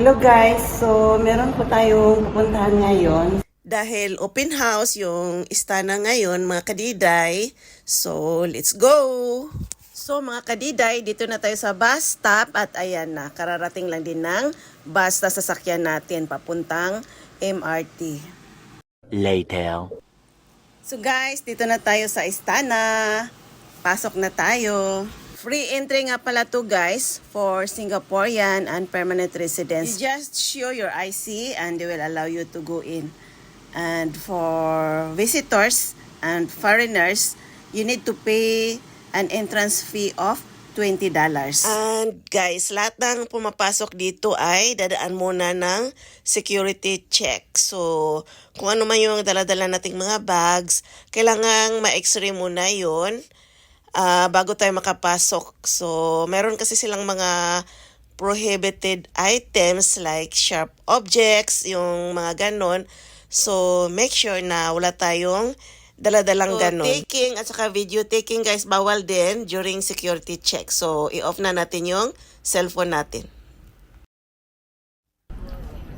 Hello guys, so meron po tayong pupuntahan ngayon. Dahil open house yung istana ngayon mga kadiday, so let's go! So mga kadiday, dito na tayo sa bus stop at ayan na, kararating lang din ng bus na sasakyan natin papuntang MRT. Later. So guys, dito na tayo sa istana. Pasok na tayo. Free entry nga pala to guys for Singaporean and permanent residents. You just show your IC and they will allow you to go in. And for visitors and foreigners, you need to pay an entrance fee of $20. And guys, lahat ng pumapasok dito ay dadaan muna ng security check. So, kung ano man yung dala-dala nating mga bags, kailangang ma-x-ray muna yun bago tayo makapasok. So, meron kasi silang mga prohibited items like sharp objects, yung mga ganon. So, make sure na wala tayong dala-dalang ganon. Taking at saka video taking guys, bawal din during security check. So, i-off na natin yung cellphone natin.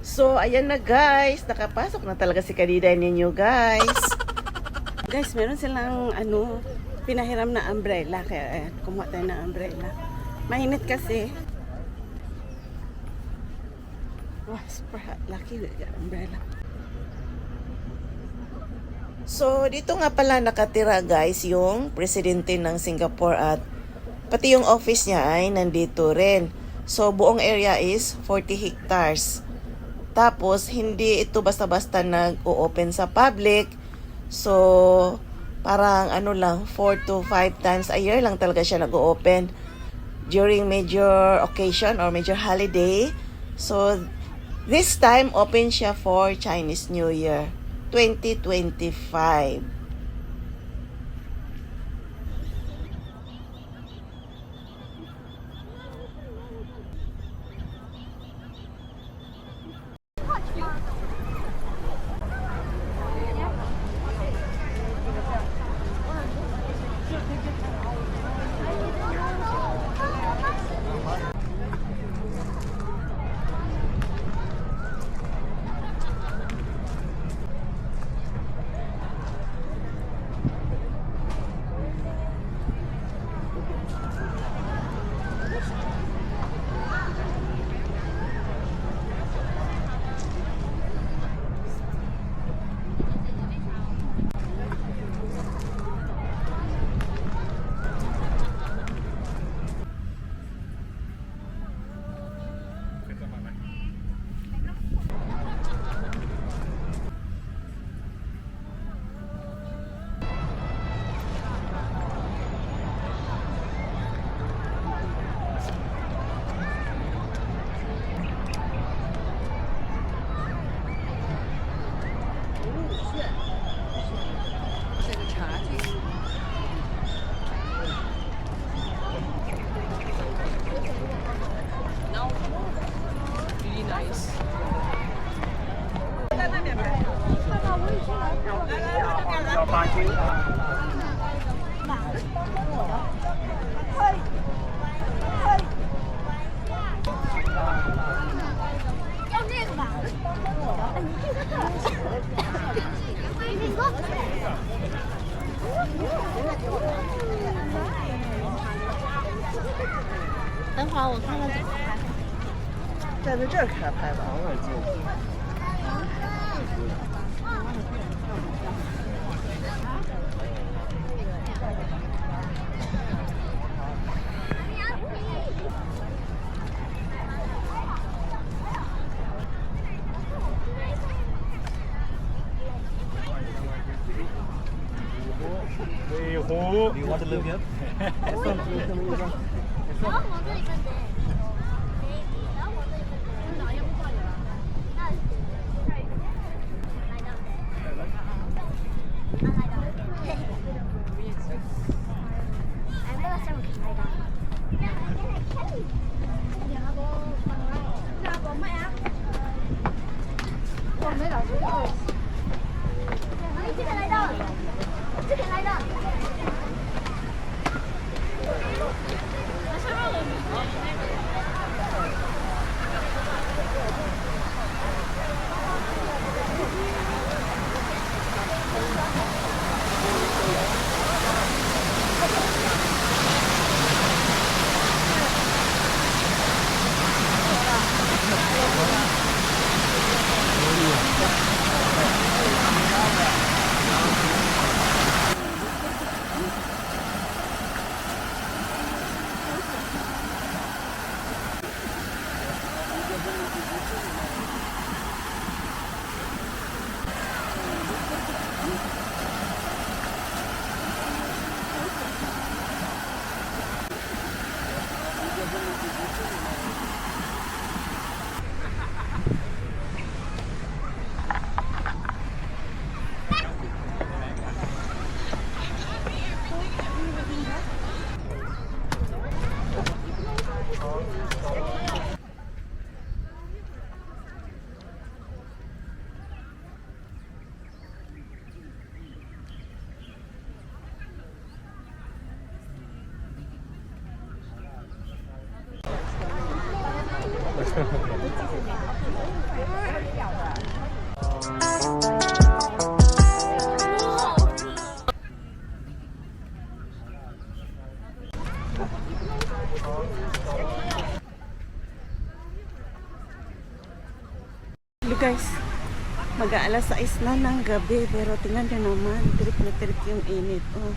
So, ayan na guys. Nakapasok na talaga si kadiday ninyo guys. Guys, meron silang pinahiram na umbrella. Kaya kumuha tayo ng umbrella. Mainit kasi. Wow, super hot. Lucky with the umbrella. So, dito nga pala nakatira guys yung presidente ng Singapore at pati yung office niya ay nandito rin. So, buong area is 40 hectares. Tapos, hindi ito basta-basta nag-o-open sa public. So, parang 4 to 5 times a year lang talaga siya nag-o-open during major occasion or major holiday. So, this time, open siya for Chinese New Year 2025. Do you want to live here? Hello guys, mag-aalas 6 na ng gabi pero tingnan nyo naman, trip na trip yung init. Oh.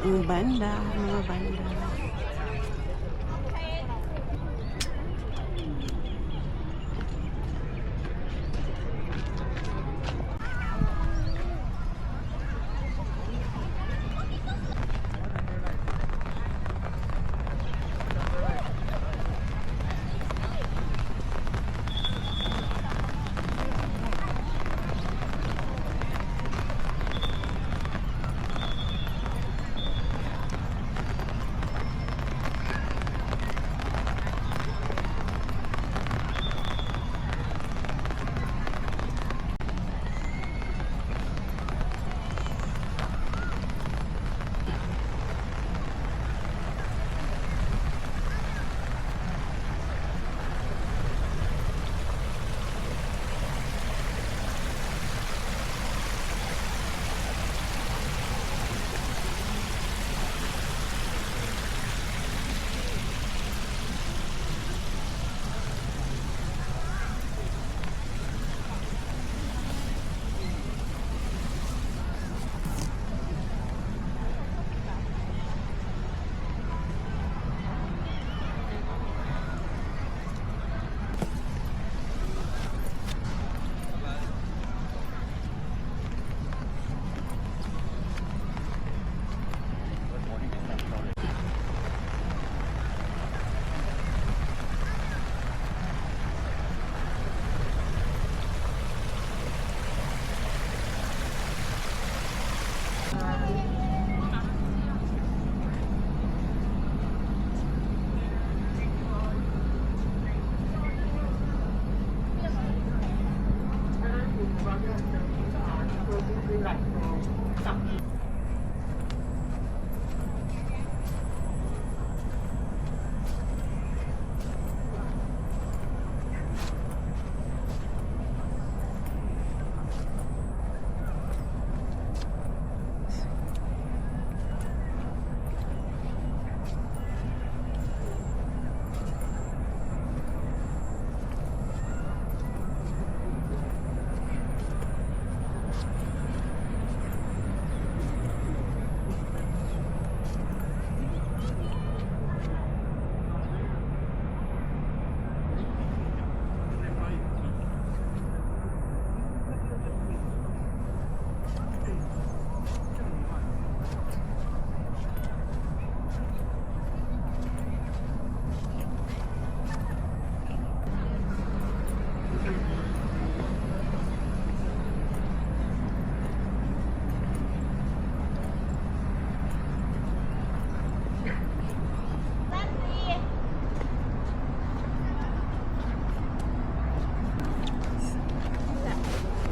Ang banda, mga banda.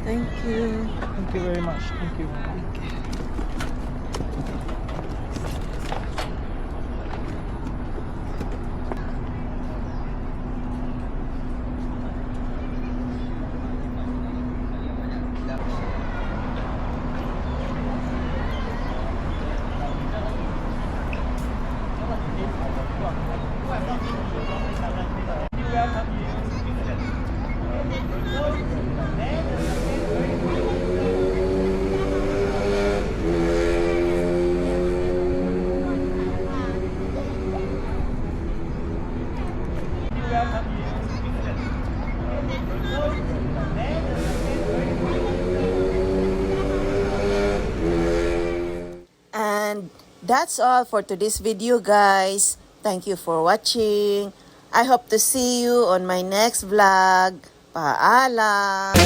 Thank you. Thank you very much. Thank you. And that's all for today's video, guys. Thank you for watching. I hope to see you on my next vlog. Paalam!